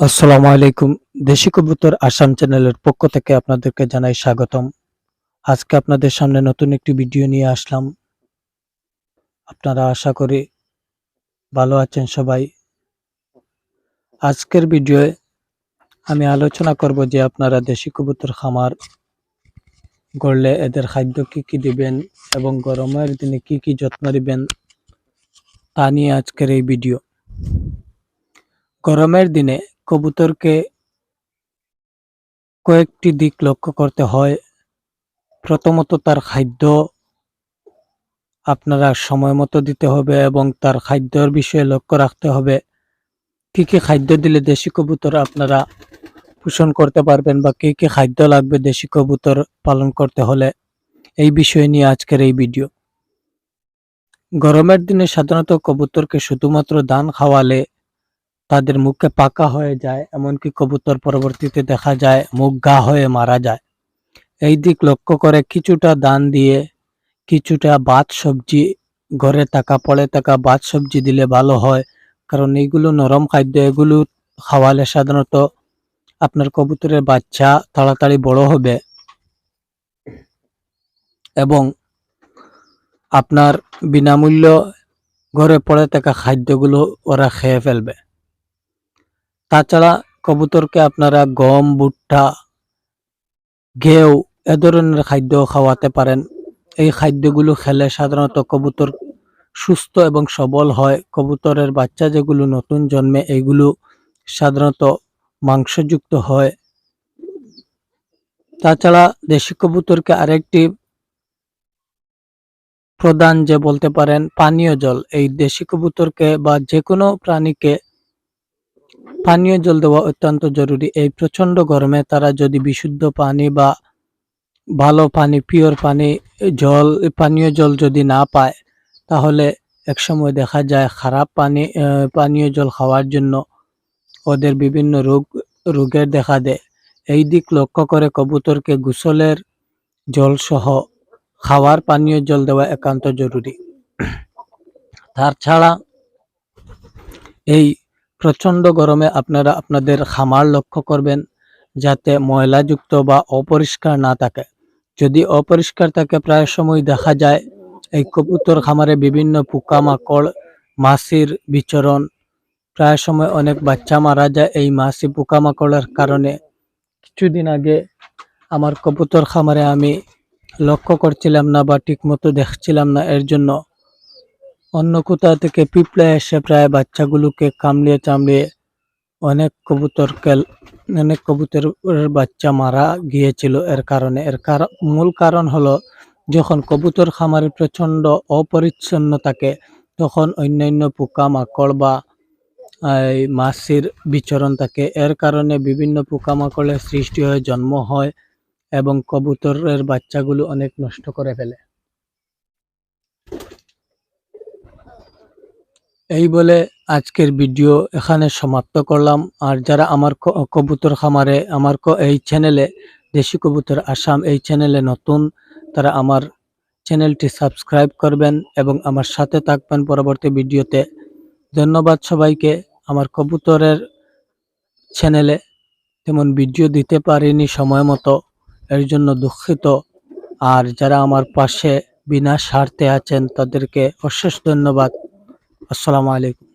আসসালামু আলাইকুম। দেশি কবুতর আসাম চ্যানেলের পক্ষ থেকে আপনাদেরকে জানাই স্বাগতম। আজকে আপনাদের সামনে নতুন একটি ভিডিও নিয়ে আসলাম। আপনারা আশা করি ভালো আছেন সবাই। আজকের ভিডিওয়ে আমি আলোচনা করব যে আপনারা দেশি কবুতর খামার গড়লে এদের খাদ্য কি দিবেন এবং গরমের দিনে কি যত্ন নিবেন তা নিয়ে আজকের এই ভিডিও। গরমের দিনে কবুতরকে কয়েকটি দিক লক্ষ্য করতে হয়। প্রথমত তার খাদ্য আপনারা সময় মতো দিতে হবে এবং তার খাদ্যের বিষয়ে লক্ষ্য রাখতে হবে। কি খাদ্য দিলে দেশি কবুতর আপনারা পোষণ করতে পারবেন বা কি খাদ্য লাগবে দেশি কবুতর পালন করতে হলে, এই বিষয় নিয়ে আজকের এই ভিডিও। গরমের দিনে সাধারণত কবুতরকে শুধুমাত্র ধান খাওয়ালে তাদের মুখে পাকা হয়ে যায়, এমনকি কবুতর পরবর্তীতে দেখা যায় মুখ ঘা হয়ে মারা যায়। এই দিক লক্ষ্য করে কিছুটা ধান দিয়ে কিছুটা ভাত সবজি, ঘরে পড়ে থাকা ভাত সবজি দিলে ভালো হয়, কারণ এইগুলো নরম খাদ্য। এগুলো খাওয়ালে সাধারণত আপনার কবুতরের বাচ্চা তাড়াতাড়ি বড় হবে এবং আপনার বিনামূল্য ঘরে পড়ে থাকা খাদ্যগুলো ওরা খেয়ে ফেলবে। তাছাড়া কবুতরকে আপনারা গম, ভুট্টা, ঘেউ এ ধরনের খাদ্য খাওয়াতে পারেন। এই খাদ্যগুলো খেলে সাধারণত কবুতর সুস্থ এবং সবল হয়। কবুতরের বাচ্চা যেগুলো নতুন জন্মে এগুলো সাধারণত মাংসযুক্ত হয়। তাছাড়া দেশি কবুতরকে আরেকটি প্রধান যে বলতে পারেন পানীয় জল। এই দেশি কবুতরকে বা যে কোনো প্রাণীকে পানীয় জল দেওয়া অত্যন্ত জরুরি। এই প্রচন্ড গরমে তারা যদি বিশুদ্ধ পানি বা ভালো পানি, পিওর পানি, পানীয় জল যদি না পায়, তাহলে একসময় দেখা যায় খারাপ পানীয় জল খাওয়ার জন্য ওদের বিভিন্ন রোগের দেখা দেয়। এই দিক লক্ষ্য করে কবুতরকে গোসলের জল সহ খাওয়ার পানীয় জল দেওয়া একান্ত জরুরি। তাছাড়া এই প্রচন্ড গরমে আপনারা আপনাদের খামার লক্ষ্য করবেন যাতে ময়লাযুক্ত বা অপরিষ্কার না থাকে। যদি অপরিষ্কার থাকে, প্রায় সময় দেখা যায় এই কবুতর খামারে বিভিন্ন পোকামাকড়, মাছির বিচরণ, প্রায় সময় অনেক বাচ্চা মারা যায় এই মাছি পোকামাকড়ের কারণে। কিছুদিন আগে আমার কবুতর খামারে আমি লক্ষ্য করছিলাম না বা ঠিক মতো দেখছিলাম না, এর জন্য অন্য কোথা থেকে পিঁপড়ে এসে প্রায় বাচ্চাগুলোকে কামড়িয়ে চামড়িয়ে অনেক কবুতরের বাচ্চা মারা গিয়েছিল। এর কারণে মূল কারণ হলো, যখন কবুতর খামারে প্রচন্ড অপরিচ্ছন্ন থাকে তখন অন্যান্য পোকামাকড় বা মাছির বিচরণ থাকে। এর কারণে বিভিন্ন পোকামাকড়ের সৃষ্টি হয়, জন্ম হয় এবং কবুতরের বাচ্চাগুলো অনেক নষ্ট করে ফেলে। এই বলে আজকের ভিডিও এখানে সমাপ্ত করলাম। আর যারা আমার কবুতর খামারে এই চ্যানেলে দেশি কবুতর আসাম এই চ্যানেলে নতুন, তারা আমার চ্যানেলটি সাবস্ক্রাইব করবেন এবং আমার সাথে থাকবেন পরবর্তী ভিডিওতে। ধন্যবাদ সবাইকে। আমার কবুতরের চ্যানেলে তেমন ভিডিও দিতে পারিনি সময় মতো, এর জন্য দুঃখিত। আর যারা আমার পাশে বিনা স্বার্থে আছেন তাদেরকে অশেষ ধন্যবাদ। আসসালামু আলাইকুম।